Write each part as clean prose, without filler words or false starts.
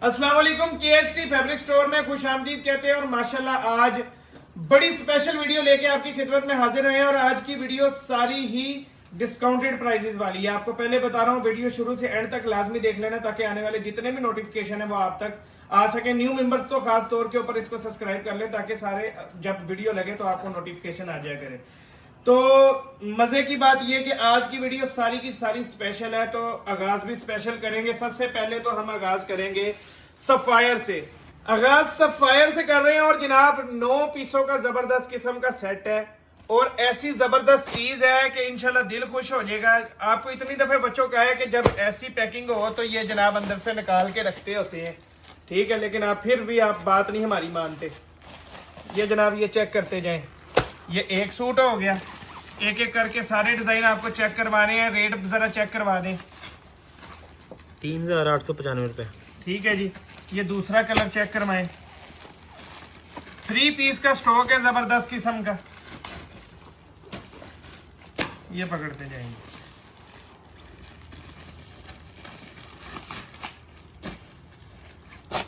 अस्सलाम वालेकुम। KST fabric store में खुश आमदीद कहते हैं और माशाल्लाह आज बड़ी स्पेशल वीडियो लेके आपकी खिदमत में हाजिर हुए हैं। और आज की वीडियो सारी ही डिस्काउंटेड प्राइसेस वाली है। आपको पहले बता रहा हूँ, वीडियो शुरू से एंड तक लाजमी देख लेना ताकि आने वाले जितने भी नोटिफिकेशन है वो आप तक आ सके। न्यू मेंबर्स तो खास तौर के ऊपर इसको सब्सक्राइब कर लें ताकि सारे जब वीडियो लगे तो आपको नोटिफिकेशन आ जाया करे। तो मजे की बात यह कि आज की वीडियो सारी की सारी स्पेशल है, तो आगाज भी स्पेशल करेंगे। सबसे पहले तो हम आगाज करेंगे सफायर से। आगाज सफायर से कर रहे हैं और जनाब 9 पीसों का जबरदस्त किस्म का सेट है और ऐसी जबरदस्त चीज है कि इंशाल्लाह दिल खुश हो जाएगा। आपको इतनी दफे बच्चों का है कि जब ऐसी पैकिंग हो तो ये जनाब अंदर से निकाल के रखते होते हैं, ठीक है, लेकिन आप फिर भी आप बात नहीं हमारी मानते। ये जनाब ये चेक करते जाएं। ये एक सूट हो गया, एक एक करके सारे डिजाइन आपको चेक करवाने हैं। रेट जरा चेक करवा दें। 3895 रुपए। ठीक है जी। ये दूसरा कलर चेक करवाएं। 3 पीस का स्टॉक है जबरदस्त किस्म का। ये पकड़ते जाएंगे।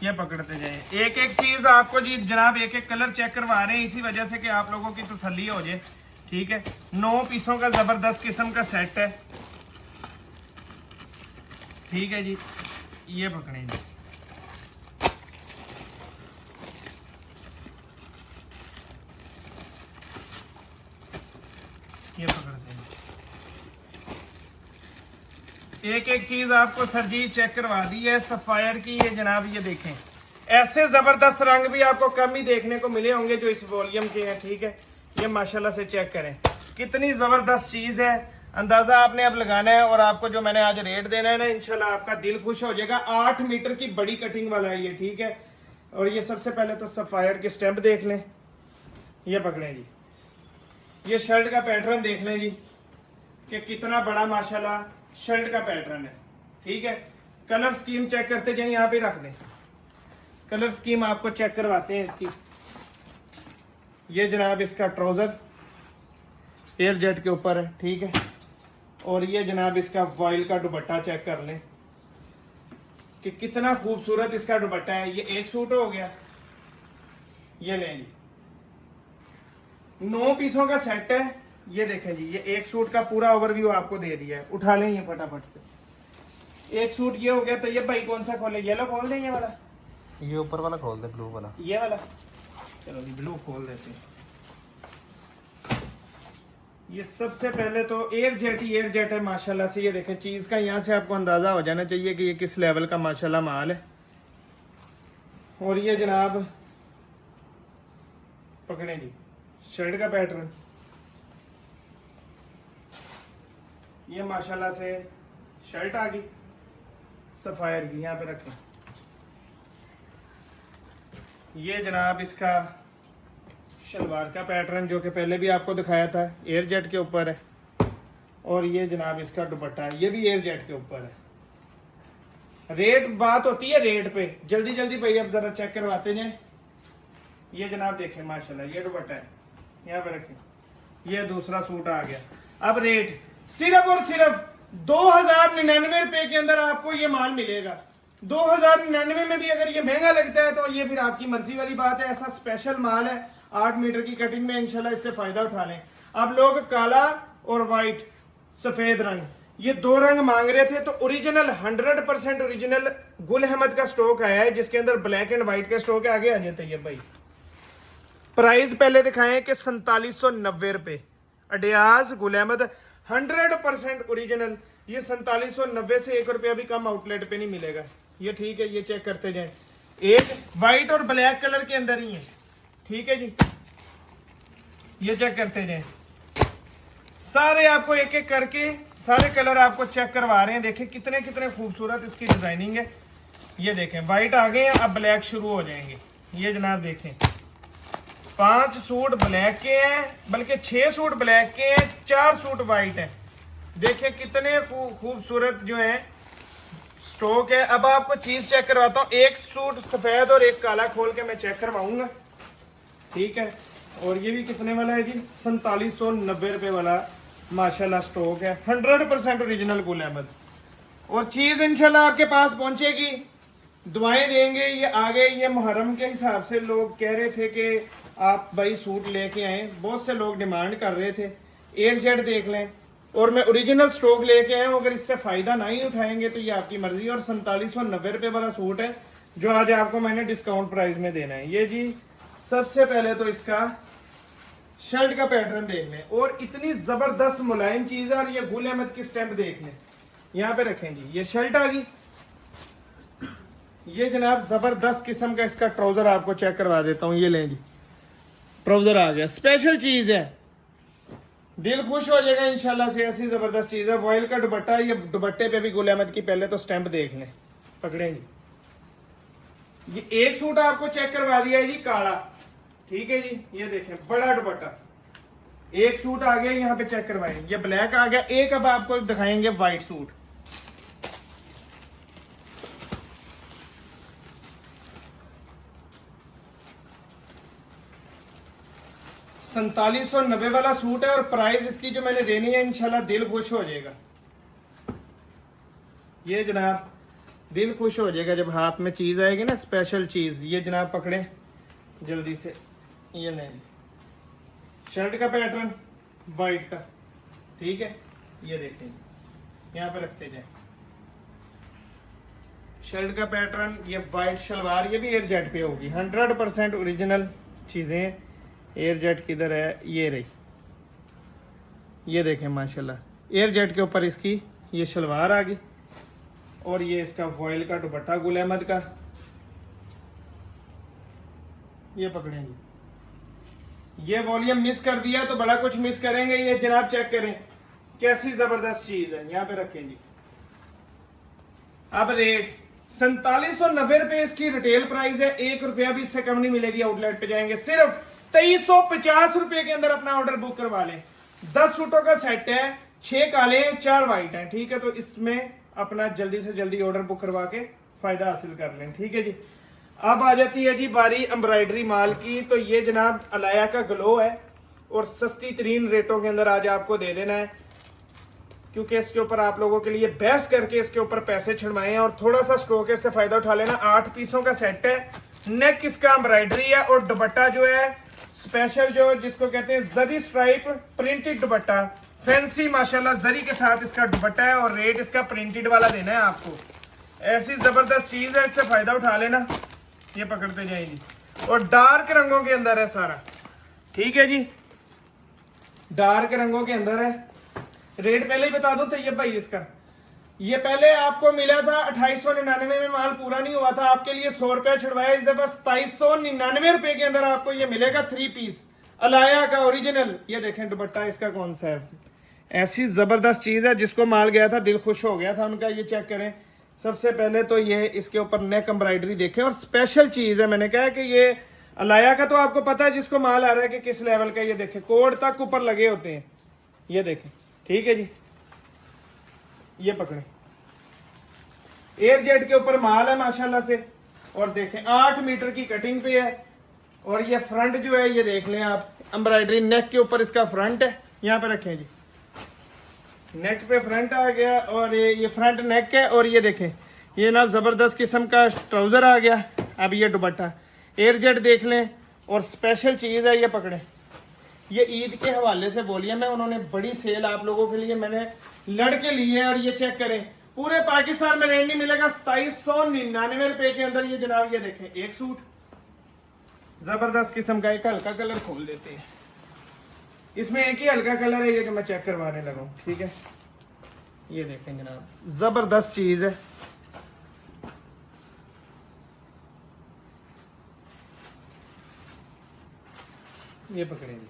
ये पकड़ते जाएं। एक एक चीज आपको जी जनाब एक एक कलर चेक करवा रहे हैं इसी वजह से कि आप लोगों की तसल्ली हो जाए, ठीक है। 9 पीसों का जबरदस्त किस्म का सेट है, ठीक है जी। ये पकड़ें जी। ये पकड़ते हैं। एक एक चीज आपको सर जी चेक करवा दी है सफायर की। ये जनाब ये देखें, ऐसे जबरदस्त रंग भी आपको कम ही देखने को मिले होंगे जो इस वॉल्यूम के हैं, ठीक है। ये माशाल्लाह से चेक करें कितनी जबरदस्त चीज है। अंदाजा आपने अब लगाना है और आपको जो मैंने आज रेट देना है ना, इंशाल्लाह आपका दिल खुश हो जाएगा। 8 मीटर की बड़ी कटिंग वाला है ये, ठीक है। और ये सबसे पहले तो सफायर के स्टेप देख लें। ये पकड़ें जी। ये शर्ट का पैटर्न देख लें जी कि कितना बड़ा माशाल्लाह शर्ट का पैटर्न है, ठीक है। कलर स्कीम चेक करते जाए, यहाँ पे रख दें। कलर स्कीम आपको चेक करवाते हैं इसकी। ये जनाब इसका ट्राउजर एयर जेट के ऊपर है, ठीक है। और ये जनाब इसका वॉइल का दुपट्टा चेक कर लें कि कितना खूबसूरत इसका दुपट्टा है। ये एक सूट हो गया। ये लें जी, 9 पीसों का सेट है। ये देखें जी, ये एक सूट का पूरा ओवरव्यू आपको दे दिया है। उठा लें ये फटाफट से। एक सूट ये हो गया। तो ये भाई कौन सा खोले? येलो खोल दें, ये वाला, ये ऊपर वाला खोल दे, ब्लू वाला। ये वाला चलो जी ब्लू खोल देते हैं। ये सबसे पहले तो एयर जेट है माशाल्लाह से। ये देखें चीज का यहाँ से आपको अंदाजा हो जाना चाहिए कि ये किस लेवल का माशाल्लाह माल है। और ये जनाब पकड़े जी शर्ट का पैटर्न। ये माशाल्लाह से शर्ट आ गई सफायर की, यहाँ पे रखें। ये जनाब इसका शलवार का पैटर्न जो कि पहले भी आपको दिखाया था, एयर जेट के ऊपर है। और ये जनाब इसका दुपट्टा है, ये भी एयर जेट के ऊपर है। रेट बात होती है रेट पे। जल्दी जल्दी भाई अब जरा चेक करवाते जाए। ये जनाब देखें माशाल्लाह ये दुपट्टा है, यहाँ पे रखें। ये दूसरा सूट आ गया। अब रेट सिर्फ और सिर्फ 2099 रुपए के अंदर आपको ये माल मिलेगा। 2099 में भी अगर ये महंगा लगता है तो ये फिर आपकी मर्जी वाली बात है। ऐसा स्पेशल माल है 8 मीटर की कटिंग में, इंशाल्लाह इससे फायदा उठा लें। अब लोग काला और वाइट सफेद रंग, ये 2 रंग मांग रहे थे, तो ओरिजिनल 100% ओरिजिनल गुल अहमद का स्टॉक आया है जिसके अंदर ब्लैक एंड व्हाइट का स्टॉक है। आगे आ जाते हैं भाई। प्राइस पहले दिखाएं कि 4790 रुपए। अडियाज गुल अहमद 100% ओरिजिनल। ये 4790 से 1 रुपया भी कम आउटलेट पे नहीं मिलेगा। ये ठीक है। ये चेक करते जाएं। एक वाइट और ब्लैक कलर के अंदर ही है, ठीक है जी। ये चेक करते जाएं। सारे आपको एक एक करके सारे कलर आपको चेक करवा रहे हैं। देखें कितने कितने खूबसूरत इसकी डिजाइनिंग है। ये देखें वाइट आ गए हैं, अब ब्लैक शुरू हो जाएंगे। ये जनाब देखें 5 सूट ब्लैक के हैं, बल्कि 6 सूट ब्लैक के हैं, 4 सूट वाइट हैं। देखिए कितने खूबसूरत जो है स्टॉक है। अब आपको चीज चेक करवाता हूँ। एक सूट सफेद और एक काला खोल के मैं चेक करवाऊंगा, ठीक है। और ये भी कितने वाला है जी? 4790 रुपए वाला माशाल्लाह स्टॉक है। 100% ओरिजिनल गुल अहमद। और चीज इंशाल्लाह आपके पास पहुंचेगी दुआएं देंगे। ये आगे ये मुहर्रम के हिसाब से लोग कह रहे थे कि आप भाई सूट लेके आए, बहुत से लोग डिमांड कर रहे थे। एयर जेट देख लें, और मैं ओरिजिनल स्टॉक लेके आया हूँ। अगर इससे फ़ायदा नहीं उठाएंगे तो ये आपकी मर्जी। और 4790 रुपये वाला सूट है जो आज आपको मैंने डिस्काउंट प्राइस में देना है। ये जी सबसे पहले तो इसका शर्ट का पैटर्न देख लें, और इतनी ज़बरदस्त मुलायम चीज़ है। और ये गुल अहमद की स्टैंप देख लें, यहाँ पे रखें जी। ये शर्ट आ गई, ये जनाब ज़बरदस्त किस्म का इसका ट्राउज़र आपको चेक करवा देता हूँ। ये लें जी, ट्राउज़र आ गया, स्पेशल चीज़ है, दिल खुश हो जाएगा इंशाल्लाह से। ऐसी ज़बरदस्त चीज़ है। वॉयल का दुपट्टा, ये दुपट्टे पे भी गुल अहमद की पहले तो स्टैंप देख लें, पकड़ेंगे। ये एक सूट आपको चेक करवा दिया है जी, काला, ठीक है जी। ये देखें बड़ा दुपट्टा, एक सूट आ गया, यहाँ पे चेक करवाएं। ये ब्लैक आ गया। एक अब आपको दिखाएंगे वाइट सूट। $4790 वाला सूट है, और प्राइस इसकी जो मैंने देनी है इंशाल्लाह दिल खुश हो जाएगा। ये जनाब दिल खुश हो जाएगा जब हाथ में चीज़ आएगी ना, स्पेशल चीज़। ये जनाब पकड़े जल्दी से, ये नहीं, शर्ट का पैटर्न वाइट का, ठीक है। ये देखें, यहाँ पे रखते जाए, शर्ट का पैटर्न, ये वाइट शलवार, ये भी एयर जेट पे होगी। 100% ओरिजिनल चीज़ें। एयर जेट किधर है, ये रही, ये देखें माशाल्लाह, एयर जेट के ऊपर इसकी ये शलवार आ गई, और ये इसका वॉयल का दुपट्टा गुल अहमद का। ये पकड़ेंगे, ये वॉल्यूम मिस कर दिया तो बड़ा कुछ मिस करेंगे। ये जनाब चेक करें कैसी जबरदस्त चीज है, यहाँ पे रखें जी। अब रेट 4790 रुपए इसकी रिटेल प्राइस है, 1 रुपया भी इससे कम नहीं मिलेगी। आउटलेट पे जाएंगे सिर्फ 2350 रुपए के अंदर अपना ऑर्डर बुक करवा लें। 10 सूटों का सेट है, 6 काले 4 वाइट हैं, ठीक है। तो इसमें अपना जल्दी से जल्दी ऑर्डर बुक करवा के फायदा हासिल कर लें, ठीक है जी। अब आ जाती है जी बारी एम्ब्रॉयडरी माल की। तो ये जनाब अलाया का ग्लो है, और सस्ती तरीन रेटों के अंदर आज आपको दे देना है, क्योंकि इसके ऊपर आप लोगों के लिए बहस करके इसके ऊपर पैसे छिड़वाए हैं, और थोड़ा सा स्टॉक से फायदा उठा लेना। 8 पीसों का सेट है, नेक इसका एम्ब्रॉयडरी है, और दुपट्टा जो है स्पेशल, जो जिसको कहते हैं जरी स्ट्राइप प्रिंटेड दुपट्टा, फैंसी माशाल्लाह जरी के साथ इसका दुपट्टा है, और रेट इसका प्रिंटेड वाला देना है आपको। ऐसी जबरदस्त चीज है, इससे फायदा उठा लेना। ये पकड़ते जाएंगी, और डार्क रंगों के अंदर है सारा, ठीक है जी, डार्क रंगों के अंदर है। रेट पहले ही बता दूं तो ये भाई इसका, ये पहले आपको मिला था 2899 में, माल पूरा नहीं हुआ था, आपके लिए 100 रुपया छुड़वाया। इस दफा 2799 रुपए के अंदर आपको ये मिलेगा 3 पीस अलाया का ओरिजिनल। ये देखें दुपट्टा इसका कौन सा है, ऐसी जबरदस्त चीज है, जिसको माल गया था दिल खुश हो गया था उनका। ये चेक करें, सबसे पहले तो ये इसके ऊपर नेक एम्ब्रॉयडरी देखें, और स्पेशल चीज है। मैंने कहा कि ये अलाया का तो आपको पता है जिसको माल आ रहा है कि किस लेवल का। ये देखें कोड तक ऊपर लगे होते हैं, ये देखें, ठीक है जी। ये पकड़े, एयर जेट के ऊपर माल है माशाल्लाह से, और देखें 8 मीटर की कटिंग पे है। और ये फ्रंट जो है ये देख लें आप, एम्ब्रॉयडरी नेक के ऊपर इसका फ्रंट है, यहाँ पे रखें जी, नेक पे फ्रंट आ गया, और ये फ्रंट नेक है। और ये देखें ये ना जबरदस्त किस्म का ट्राउजर आ गया। अब ये दुपट्टा एयर जेट देख लें, और स्पेशल चीज़ है। ये पकड़े, ये ईद के हवाले से बोलिए मैं, उन्होंने बड़ी सेल आप लोगों के लिए मैंने लड़के लिए, और ये चेक करें पूरे पाकिस्तान में रेट नहीं मिलेगा 2799 रुपए के अंदर। ये जनाब ये देखें एक सूट जबरदस्त किस्म का, एक हल्का कलर खोल देते हैं, इसमें एक ही हल्का कलर है, ये कि मैं चेक करवाने लगा हूं, ठीक है। ये देखें जनाब जबरदस्त चीज है। ये पकड़ेंगे,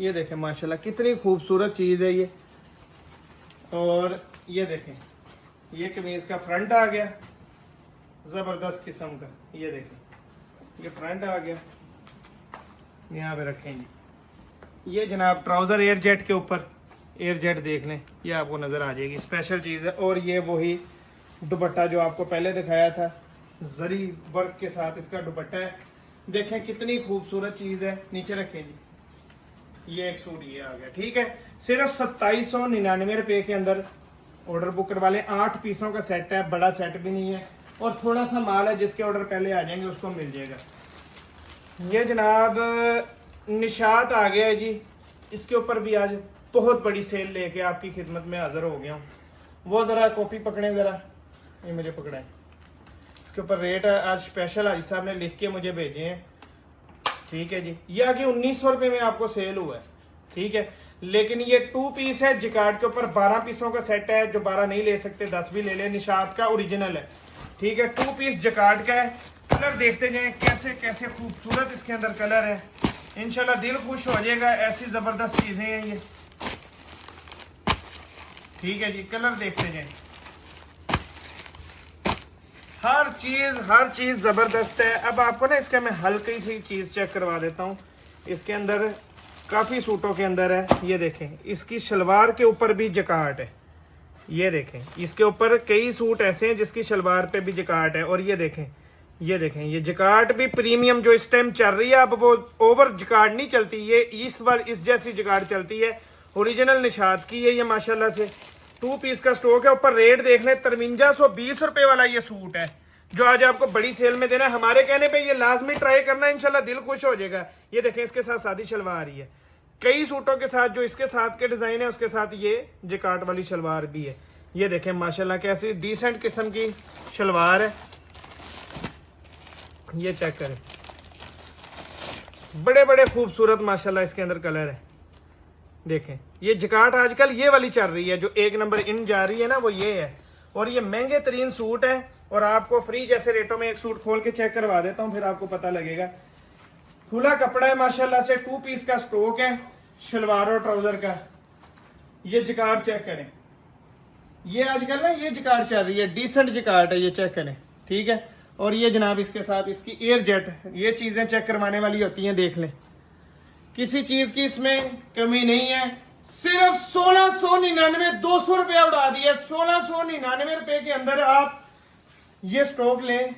ये देखें माशाल्लाह कितनी खूबसूरत चीज है ये। और ये देखें ये कमीज का फ्रंट आ गया जबरदस्त किस्म का, ये देखें ये फ्रंट आ गया, यहाँ पे रखेंगे। ये जनाब ट्राउजर एयर जेट के ऊपर, एयर जेट देख लें, ये आपको नजर आ जाएगी, स्पेशल चीज है। और ये वही दुपट्टा जो आपको पहले दिखाया था, जरी वर्क के साथ इसका दुपट्टा है, देखें कितनी खूबसूरत चीज है। नीचे रखें जी, ये एक सूट ये आ गया, ठीक है। सिर्फ 2799 रुपए के अंदर ऑर्डर बुक करवा लें। 8 पीसों का सेट है, बड़ा सेट भी नहीं है, और थोड़ा सा माल है जिसके ऑर्डर पहले आ जाएंगे उसको मिल जाएगा। ये जनाब निशात आ गया है जी, इसके ऊपर भी आज बहुत बड़ी सेल लेके आपकी खिदमत में हाजिर हो गया हूँ। वो ज़रा कॉपी पकड़ें, ज़रा ये मुझे पकड़ाएं। इसके ऊपर रेट आज स्पेशल हाजी साहब ने लिख के मुझे भेजे हैं, ठीक है जी। ये आगे 1900 रुपये में आपको सेल हुआ है, ठीक है। लेकिन ये 2 पीस है, जिकार्ड के ऊपर 12 पीसों का सेट है। जो 12 नहीं ले सकते 10 भी ले ले, निशात का ओरिजिनल है, ठीक है। 2 पीस जिकार्ड का है। कलर देखते जाएं कैसे कैसे खूबसूरत इसके अंदर कलर है, इंशाल्लाह दिल खुश हो जाएगा। ऐसी ज़बरदस्त चीज़ें हैं ये, ठीक है जी। कलर देखते जाएं, हर चीज़ ज़बरदस्त है। अब आपको ना इसका मैं हल्की सी चीज़ चेक करवा देता हूँ। इसके अंदर काफ़ी सूटों के अंदर है, ये देखें, इसकी शलवार के ऊपर भी जकार्ड है। ये देखें, इसके ऊपर कई सूट ऐसे हैं जिसकी शलवार पे भी जकार्ड है। और ये देखें, ये जकार्ड भी प्रीमियम जो इस टाइम चल रही है, अब वो ओवर जकार्ड नहीं चलती, ये इस जैसी जकार्ड चलती है। ओरिजिनल निशात की है ये माशाल्लाह से। 2 पीस का स्टॉक है। ऊपर रेट देख लें, 5320 रुपये वाला ये सूट है जो आज आपको बड़ी सेल में देना है। हमारे कहने पे ये लाजमी ट्राई करना, इंशाल्लाह दिल खुश हो जाएगा। ये देखें, इसके साथ सादी शलवार आ रही है। कई सूटों के साथ जो इसके साथ के डिज़ाइन है उसके साथ ये जकार्ड वाली शलवार भी है। ये देखें माशाल्लाह कैसी डिसेंट किस्म की शलवार है। ये चेक करें, बड़े बड़े खूबसूरत माशाल्लाह इसके अंदर कलर है। देखें, ये जकार्ड आजकल ये वाली चल रही है, जो 1 नंबर इन जा रही है ना, वो ये है। और ये महंगे तरीन सूट है और आपको फ्री जैसे रेटों में एक सूट खोल के चेक करवा देता हूँ, फिर आपको पता लगेगा। खुला कपड़ा है माशाल्लाह से। 2 पीस का स्टॉक है, शलवार और ट्राउजर का। ये जकार्ड चेक करें, ये आजकल ना ये जकार्ड चल रही है, डिसेंट जकार्ड है, ये चेक करें, ठीक है। और ये जनाब इसके साथ इसकी एयर जेट, ये चीज़ें चेक करवाने वाली होती हैं, देख लें, किसी चीज़ की इसमें कमी नहीं है। सिर्फ 1699, 200 रुपया उड़ा दिया। 1699 रुपये के अंदर आप ये स्टॉक लें,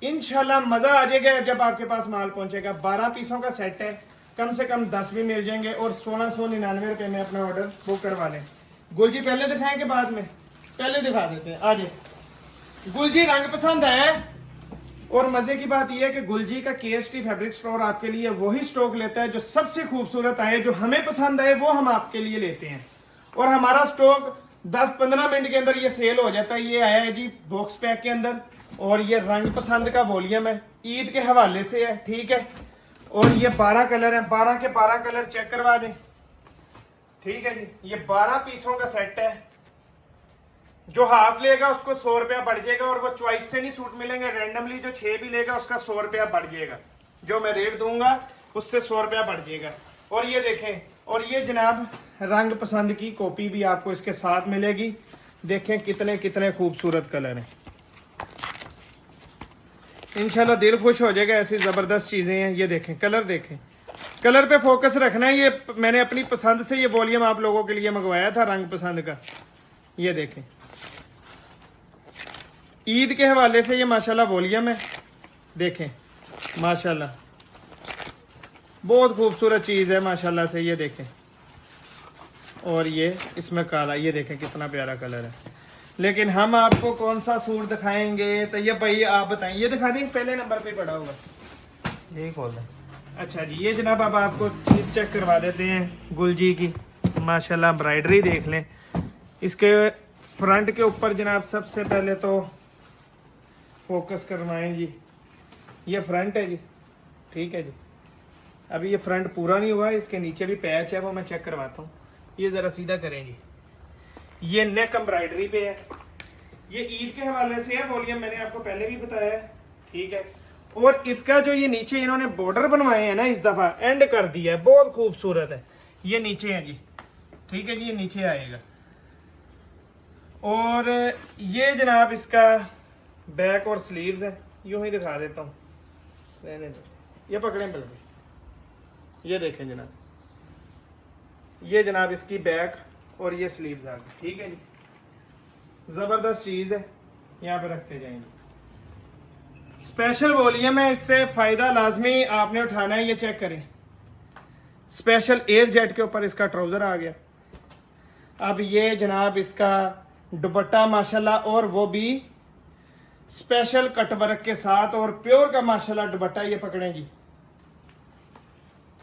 इंशाल्लाह मज़ा आ जाएगा जब आपके पास माल पहुंचेगा। 12 पीसों का सेट है, कम से कम 10 भी मिल जाएंगे और 1699 रुपये में अपना ऑर्डर बुक करवा लें। गुलजी पहले दिखाएं कि बाद में? पहले दिखा देते हैं, आ जाए। गुलजी रंग पसंद आया है। और मजे की बात यह है कि गुलजी का KST फैब्रिक स्टोर आपके लिए वही स्टॉक लेता है जो सबसे खूबसूरत आए, जो हमें पसंद आए, वो हम आपके लिए लेते हैं। और हमारा स्टॉक 10-15 मिनट के अंदर ये सेल हो जाता है। ये आया है जी बॉक्स पैक के अंदर, और ये रंग पसंद का वॉल्यूम है, ईद के हवाले से है, ठीक है। और ये 12 कलर है, 12 के 12 कलर चेक करवा दें, ठीक है जी। ये 12 पीसों का सेट है। जो हाफ लेगा उसको 100 रुपया बढ़ जाएगा, और वो चॉइस से नहीं सूट मिलेंगे, रैंडमली जो 6 भी लेगा उसका 100 रुपया बढ़ जाएगा। जो मैं रेट दूंगा उससे 100 रुपया बढ़ जाएगा। और ये देखें, और ये जनाब रंग पसंद की कॉपी भी आपको इसके साथ मिलेगी। देखें कितने कितने खूबसूरत कलर हैं, इंशाल्लाह दिल खुश हो जाएगा। ऐसी ज़बरदस्त चीज़ें हैं। ये देखें, कलर देखें, कलर पे फोकस रखना है। ये मैंने अपनी पसंद से ये वॉल्यूम आप लोगों के लिए मंगवाया था, रंग पसंद का। ये देखें, ईद के हवाले से ये माशाल्लाह वॉल्यूम है। देखें माशाल्लाह बहुत खूबसूरत चीज़ है माशाल्लाह से। ये देखें, और ये इसमें काला, ये देखें कितना प्यारा कलर है। लेकिन हम आपको कौन सा सूट दिखाएंगे, तो ये भाई आप बताएं। ये दिखा दें, पहले नंबर पे पड़ा हुआ, यही खोल दें। अच्छा जी। ये जनाब अब आपको चीज़ चेक करवा देते हैं गुलजी की। माशाल्लाह एम्ब्रॉयडरी देख लें। इसके फ्रंट के ऊपर जनाब सबसे पहले तो फोकस करवाएं जी, ये फ्रंट है जी, ठीक है जी। अभी ये फ्रंट पूरा नहीं हुआ है, इसके नीचे भी पैच है, वो मैं चेक करवाता हूँ। ये ज़रा सीधा करें जी। ये नेक एम्ब्रॉयडरी पे है। ये ईद के हवाले से है, वॉल्यूम मैंने आपको पहले भी बताया है, ठीक है। और इसका जो ये नीचे इन्होंने बॉर्डर बनवाए हैं ना, इस दफ़ा एंड कर दिया है, बहुत खूबसूरत है। ये नीचे है जी, ठीक है जी, ये नीचे आएगा। और ये जनाब इसका बैक और स्लीव्स है। यूं ही दिखा देता हूँ, रहने दो, ये पकड़ें पहले। ये देखें जनाब, ये जनाब इसकी बैक और ये स्लीव्स आ गई, ठीक है जी। ज़बरदस्त चीज़ है, यहाँ पे रखते जाएंगे। स्पेशल वॉल्यूम है, इससे फ़ायदा लाजमी आपने उठाना है। ये चेक करें, स्पेशल एयर जेट के ऊपर इसका ट्राउज़र आ गया। अब ये जनाब इसका दुपट्टा माशाल्लाह, और वो भी स्पेशल कटवर्क के साथ और प्योर का माशाल्लाह दुपट्टा। ये पकड़ें जी,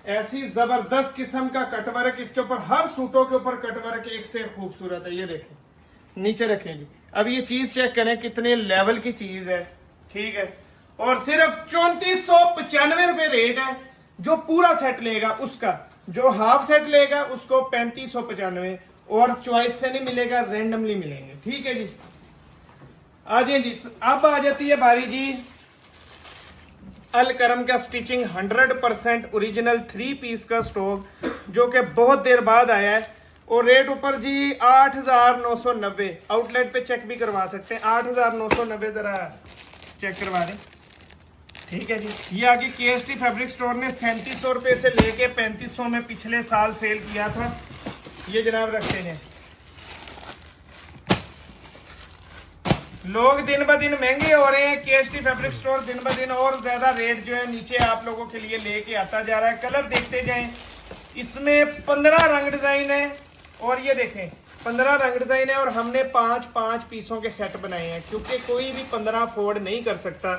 ऐसी जबरदस्त किस्म का कटवर्क इसके ऊपर, हर सूटों के ऊपर कटवर्क एक से खूबसूरत है। ये देखें, नीचे रखें जी। अब ये चीज चेक करें कितने लेवल की चीज है, ठीक है। और सिर्फ 3495 रुपए रेट है। जो पूरा सेट लेगा उसका, जो हाफ सेट लेगा उसको 3595, और चॉइस से नहीं मिलेगा, रेंडमली मिलेंगे, ठीक है जी। आ जाइए जी। अब आ जाती है बारी जी अल करम का स्टिचिंग 100% ओरिजिनल 3 पीस का स्टॉक, जो कि बहुत देर बाद आया है। और रेट ऊपर जी 8990, आउटलेट पे चेक भी करवा सकते हैं। 8990 जरा चेक करवा दें, ठीक है जी। ये आगे KST फैब्रिक स्टोर ने 3700 रुपये से लेके 3500 में पिछले साल सेल किया था। ये जनाब रखते हैं। लोग दिन ब दिन महंगे हो रहे हैं। KST फैब्रिक स्टोर दिन ब दिन और ज्यादा रेट जो है नीचे आप लोगों के लिए लेके आता जा रहा है। कलर देखते जाएं, इसमें 15 रंग डिजाइन है, और ये देखें 15 रंग डिजाइन है, और हमने 5-5 पीसों के सेट बनाए हैं, क्योंकि कोई भी 15 अफोर्ड नहीं कर सकता।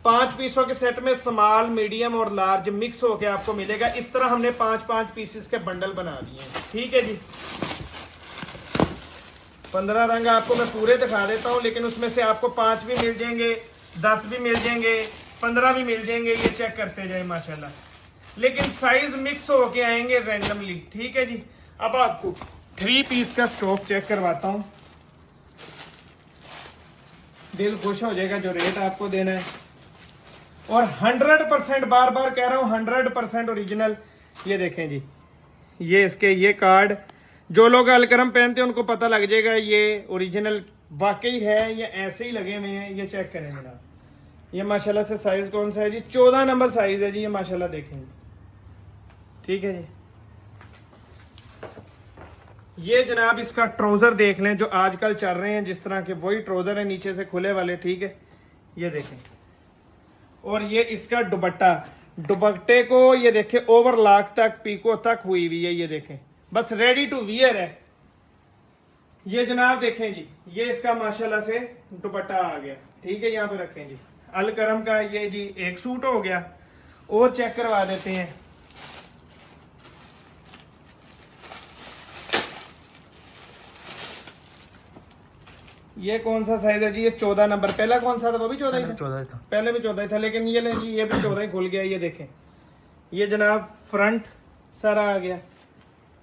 5 पीसों के सेट में स्मॉल, मीडियम और लार्ज मिक्स होके आपको मिलेगा। इस तरह हमने 5-5 पीसेस के बंडल बना दिए हैं, ठीक है जी। 15 रंग आपको मैं पूरे दिखा देता हूँ, लेकिन उसमें से आपको 5 भी मिल जाएंगे, 10 भी मिल जाएंगे, 15 भी मिल जाएंगे। ये चेक करते जाए माशाल्लाह, लेकिन साइज मिक्स होके आएंगे रैंडमली, ठीक है जी। अब आपको 3 पीस का स्टॉक चेक करवाता हूँ, दिल खुश हो जाएगा जो रेट आपको देना है। और 100%, बार बार कह रहा हूँ, 100% ओरिजिनल। ये देखें जी, ये इसके ये कार्ड, जो लोग अलकरम पहनते हैं उनको पता लग जाएगा ये ओरिजिनल वाकई है, ये ऐसे ही लगे हुए हैं। ये चेक करें जनाब, ये माशाल्लाह से साइज कौन सा है जी? 14 नंबर साइज है जी। ये माशाल्लाह देखेंगे, ठीक है जी। ये जनाब इसका ट्राउजर देख लें, जो आजकल चल रहे हैं जिस तरह के, वही ट्राउजर है, नीचे से खुले वाले, ठीक है। ये देखें, और ये इसका दुपट्टा, दुपट्टे को ये देखें ओवरलॉक तक, पीको तक हुई हुई है। ये देखें, बस रेडी टू वियर है। ये जनाब देखें जी, ये इसका माशाल्लाह से दुपट्टा आ गया, ठीक है। यहाँ पे रखें जी, अल करम का ये जी एक सूट हो गया। और चेक करवा देते हैं, ये कौन सा साइज है जी? ये 14 नंबर। पहला कौन सा था? वो भी 14 ही था। 14 था। पहले भी 14 ही था, लेकिन ये ले जी, ये भी 14 ही खुल गया। ये देखें, ये जनाब फ्रंट सारा आ गया।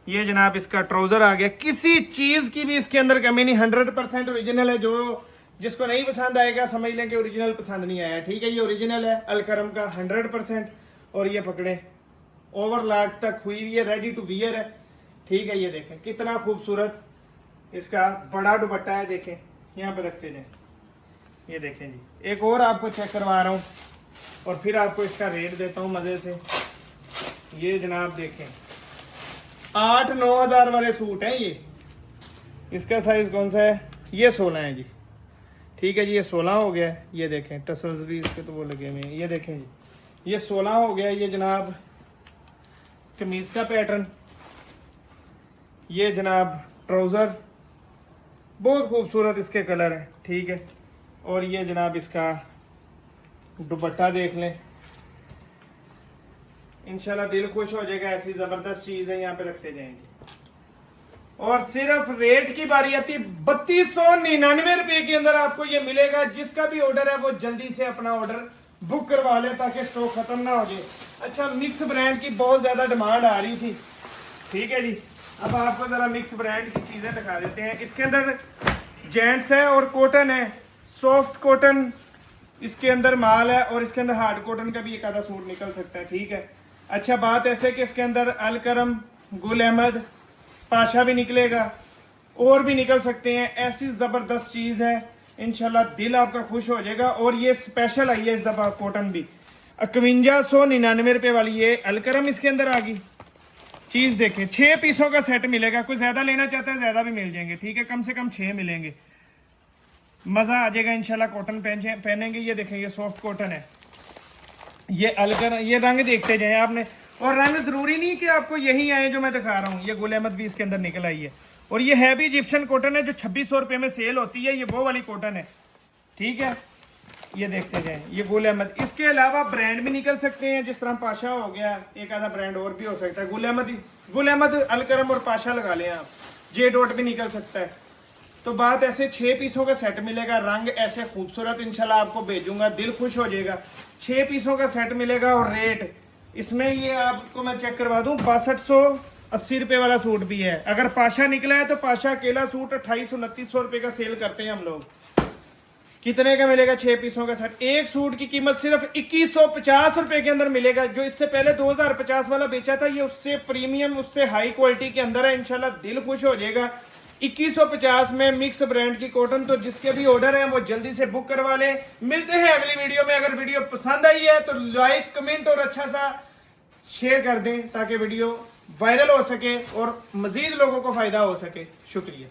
ये जनाब इसका ट्राउजर आ गया। किसी चीज की भी इसके अंदर कमी नहीं, 100% ओरिजिनल है। जो जिसको नहीं पसंद आएगा समझ लें कि ओरिजिनल पसंद नहीं आया, ठीक है। ये ओरिजिनल है अलकरम का 100%। और ये पकड़े ओवरलॉक तक हुई हुई है, रेडी टू वियर है, ठीक है। ये देखें कितना खूबसूरत इसका बड़ा दुपट्टा है। देखें, यहाँ पे रखते जाए। ये देखें जी, एक और आपको चेक करवा रहा हूँ, और फिर आपको इसका रेट देता हूँ मजे से। ये जनाब देखें 8-9 हज़ार वाले सूट हैं ये। इसका साइज कौन सा है? ये 16 है जी, ठीक है जी। ये 16 हो गया है। ये देखें टसल्स भी इसके तो वो लगे हुए हैं। ये देखें जी, ये 16 हो गया। ये जनाब कमीज का पैटर्न, ये जनाब ट्राउजर, बहुत खूबसूरत इसके कलर है, ठीक है। और ये जनाब इसका दुपट्टा देख लें, इंशाल्लाह दिल खुश हो जाएगा। ऐसी जबरदस्त चीज है, यहाँ पे रखते जाएंगे। और सिर्फ रेट की बारी आती है 3299 रुपए के अंदर आपको ये मिलेगा। जिसका भी ऑर्डर है वो जल्दी से अपना ऑर्डर बुक करवा ले, ताकि स्टॉक खत्म ना हो जाए। अच्छा, मिक्स ब्रांड की बहुत ज्यादा डिमांड आ रही थी, ठीक है जी। अब आपको जरा मिक्स ब्रांड की चीजें दिखा देते हैं। इसके अंदर जेंट्स है और कॉटन है, सॉफ्ट कॉटन इसके अंदर माल है, और इसके अंदर हार्ड कॉटन का भी एक आधा सूट निकल सकता है, ठीक है। अच्छा, बात ऐसे कि इसके अंदर अल करम, गुल अहमद, पाशा भी निकलेगा, और भी निकल सकते हैं। ऐसी जबरदस्त चीज है, इंशाल्लाह दिल आपका खुश हो जाएगा। और ये स्पेशल आई है इस दफा कॉटन भी, 5199 रुपए वाली ये अल करम इसके अंदर आ गई। चीज देखें, 6 पीसों का सेट मिलेगा। कोई ज्यादा लेना चाहता है ज्यादा भी मिल जाएंगे, ठीक है। कम से कम 6 मिलेंगे, मजा आ जाएगा इंशाल्लाह। कॉटन पहनेंगे। ये देखें, ये सॉफ्ट कॉटन है। ये अलकर, ये रंग देखते जाए आपने। और रंग जरूरी नहीं कि आपको यही आए जो मैं दिखा रहा हूँ। ये गुल अहमद भी इसके अंदर निकल आई है। और ये है भी इजिप्शियन कॉटन है, जो 2600 रुपये में सेल होती है। ये वो वाली कॉटन है, ठीक है। ये देखते जाएं, ये गुल अहमद। इसके अलावा ब्रांड भी निकल सकते हैं, जिस तरह पाशा हो गया, एक आधा ब्रांड और भी हो सकता है। गुल अहमद, अलकरम और पाशा लगा लें आप। जे डॉट भी निकल सकता है। तो बात ऐसे 6 पीसों का सेट मिलेगा, रंग ऐसे खूबसूरत इंशाल्लाह आपको भेजूंगा, दिल खुश हो जाएगा। 6 पीसों का सेट मिलेगा और रेट इसमें ये आपको मैं चेक करवा दूं, 6280 रुपये वाला सूट भी है। अगर पाशा निकला है तो पाशा अकेला सूट 2800-2900 रुपये का सेल करते हैं हम लोग। कितने का मिलेगा 6 पीसों का सेट? एक सूट की कीमत सिर्फ 2150 रुपए के अंदर मिलेगा। जो इससे पहले 2050 वाला बेचा था, ये उससे प्रीमियम, उससे हाई क्वालिटी के अंदर है। इंशाल्लाह दिल खुश हो जाएगा। 2150 में मिक्स ब्रांड की कॉटन। तो जिसके भी ऑर्डर है वो जल्दी से बुक करवा लें। मिलते हैं अगली वीडियो में। अगर वीडियो पसंद आई है तो लाइक, कमेंट और अच्छा सा शेयर कर दें, ताकि वीडियो वायरल हो सके और मजीद लोगों को फायदा हो सके। शुक्रिया।